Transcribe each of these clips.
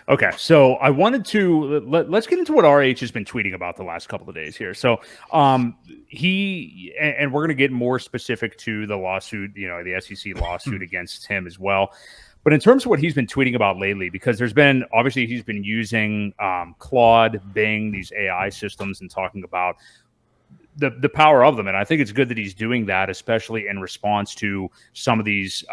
Okay, so I wanted to let's get into what RH has been tweeting about the last couple of days here. So, and we're going to get more specific to the lawsuit, the SEC lawsuit against him as well. But in terms of what he's been tweeting about lately, because he's been using Claude, Bing, these AI systems, and talking about the power of them. And I think it's good that he's doing that, especially in response to some of these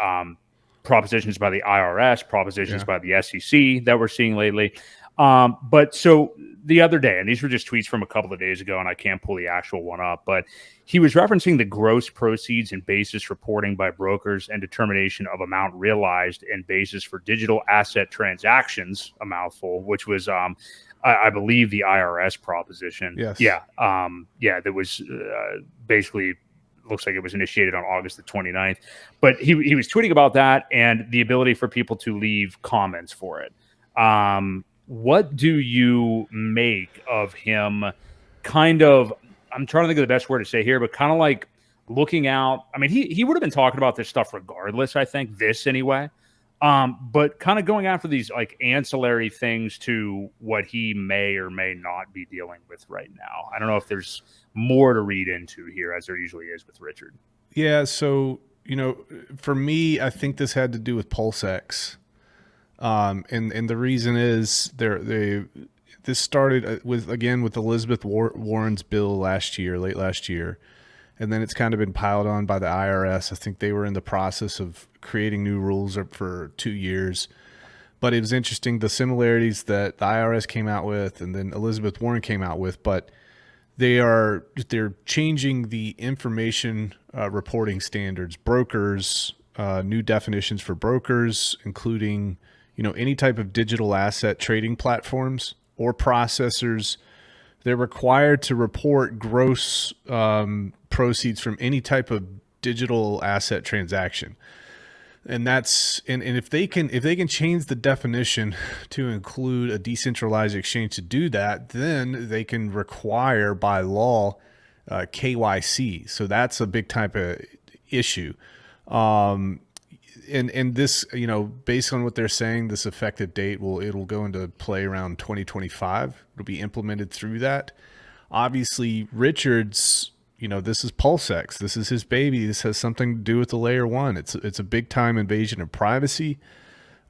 propositions by the IRS, propositions by the SEC that we're seeing lately. But so the other day, and these were just tweets from a couple of days ago, and I can't pull the actual one up, but he was referencing the gross proceeds and basis reporting by brokers and determination of amount realized and basis for digital asset transactions, a mouthful, which was, I believe, the IRS proposition. Yes. Yeah. That was basically looks like it was initiated on August the 29th. But he was tweeting about that and the ability for people to leave comments for it. What do you make of him kind of, I'm trying to think of the best word to say here, but kind of like looking out. I mean, he would have been talking about this stuff regardless, I think, this anyway. But kind of going after these like ancillary things to what he may or may not be dealing with right now. I don't know if there's more to read into here, as there usually is with Richard. Yeah. So, for me, I think this had to do with PulseX. And the reason is this started with Elizabeth Warren's bill late last year. And then it's kind of been piled on by the IRS. I think they were in the process of creating new rules for 2 years. But it was interesting, the similarities that the IRS came out with and then Elizabeth Warren came out with. But they're changing the information reporting standards. Brokers, new definitions for brokers, including any type of digital asset trading platforms or processors. They're required to report gross proceeds from any type of digital asset transaction. And if they can change the definition to include a decentralized exchange to do that, then they can require by law KYC. So that's a big type of issue. And this, based on what they're saying, this effective date it'll go into play around 2025. It'll be implemented through that. Obviously, Richard's, this is PulseX. This is his baby. This has something to do with the layer one. It's a big time invasion of privacy.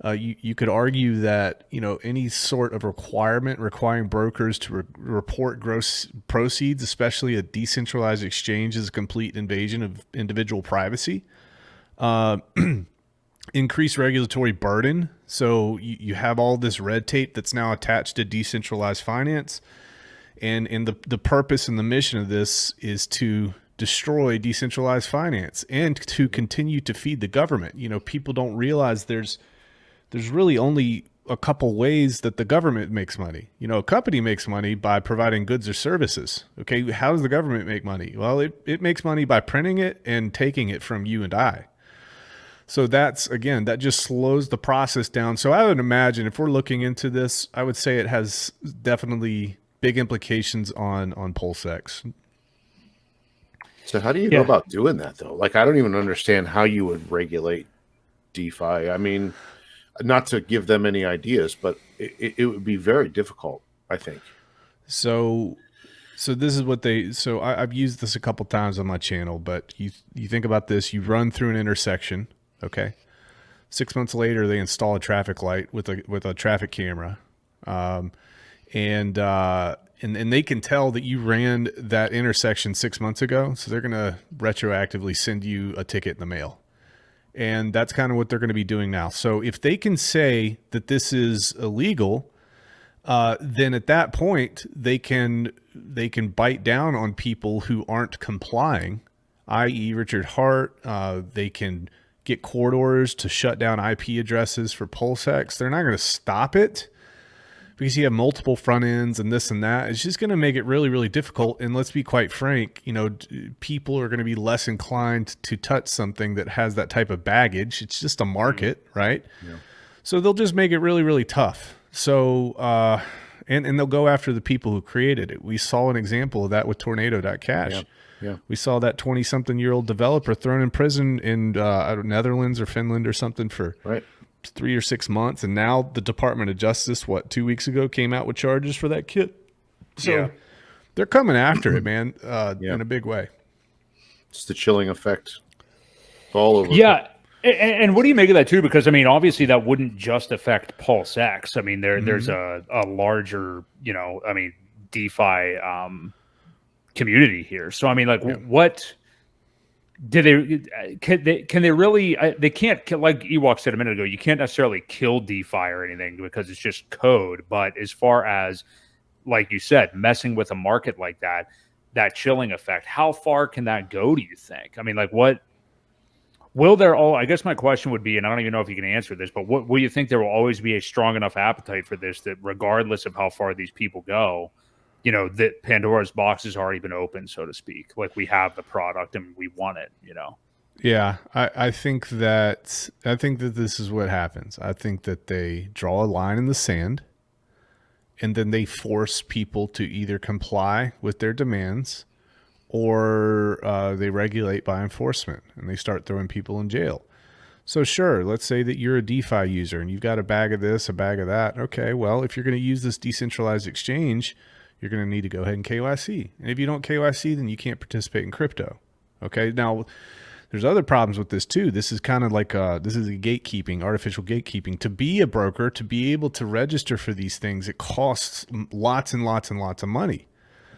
You could argue that, any sort of requirement requiring brokers to report gross proceeds, especially a decentralized exchange, is a complete invasion of individual privacy. Increased regulatory burden. So you have all this red tape that's now attached to decentralized finance. And the purpose and the mission of this is to destroy decentralized finance and to continue to feed the government. People don't realize there's really only a couple ways that the government makes money. A company makes money by providing goods or services. Okay, how does the government make money? Well, it makes money by printing it and taking it from you and I. So that just slows the process down. So I would imagine if we're looking into this, I would say it has definitely big implications on PulseX. So how do you go about doing that though? Like, I don't even understand how you would regulate DeFi. I mean, not to give them any ideas, but it would be very difficult, I think. So this is what I've used this a couple times on my channel, but you think about this, you run through an intersection. Okay. 6 months later, they install a traffic light with a traffic camera. And they can tell that you ran that intersection 6 months ago. So they're going to retroactively send you a ticket in the mail. And that's kind of what they're going to be doing now. So if they can say that this is illegal, then at that point they can bite down on people who aren't complying, i.e. Richard Hart. They can get court orders to shut down IP addresses for PulseX. They're not going to stop it because you have multiple front ends and this and that. It's just going to make it really, really difficult. And let's be quite frank, people are going to be less inclined to touch something that has that type of baggage. It's just a market, right? Yeah. So they'll just make it really, really tough. So, and they'll go after the people who created it. We saw an example of that with Tornado.cash. Yeah. Yeah. We saw that 20-something-year-old developer thrown in prison in Netherlands or Finland or something for 3 or 6 months, and now the Department of Justice, 2 weeks ago, came out with charges for that kit. So they're coming after it, man, in a big way. It's the chilling effect all over. Yeah. And what do you make of that too? Because I mean, obviously that wouldn't just affect Pulse X. I mean, there's a larger, DeFi community here. So I mean, like, what do they can they really? They can't, like Ewok said a minute ago. You can't necessarily kill DeFi or anything because it's just code. But as far as, like you said, messing with a market like that chilling effect, how far can that go? Do you think? I mean, like, what? Will there all? I guess my question would be, and I don't even know if you can answer this, but what will you think there will always be a strong enough appetite for this that regardless of how far these people go, that Pandora's box has already been opened, so to speak. Like, we have the product and we want it, Yeah, I think that this is what happens. I think that they draw a line in the sand, and then they force people to either comply with their demands, or they regulate by enforcement, and they start throwing people in jail. So sure, let's say that you're a DeFi user and you've got a bag of this, a bag of that. Okay, well, if you're going to use this decentralized exchange, you're going to need to go ahead and KYC. And if you don't KYC, then you can't participate in crypto. Okay, now there's other problems with this too. This is kind of like this is a gatekeeping, artificial gatekeeping. To be a broker, to be able to register for these things, it costs lots and lots and lots of money.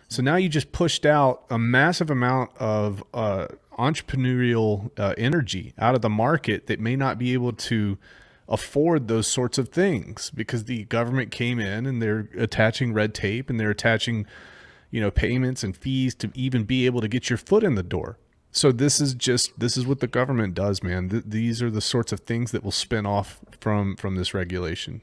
So now you just pushed out a massive amount of entrepreneurial energy out of the market that may not be able to afford those sorts of things, because the government came in and they're attaching red tape and they're attaching, payments and fees to even be able to get your foot in the door. So this is what the government does, man. These are the sorts of things that will spin off from this regulation.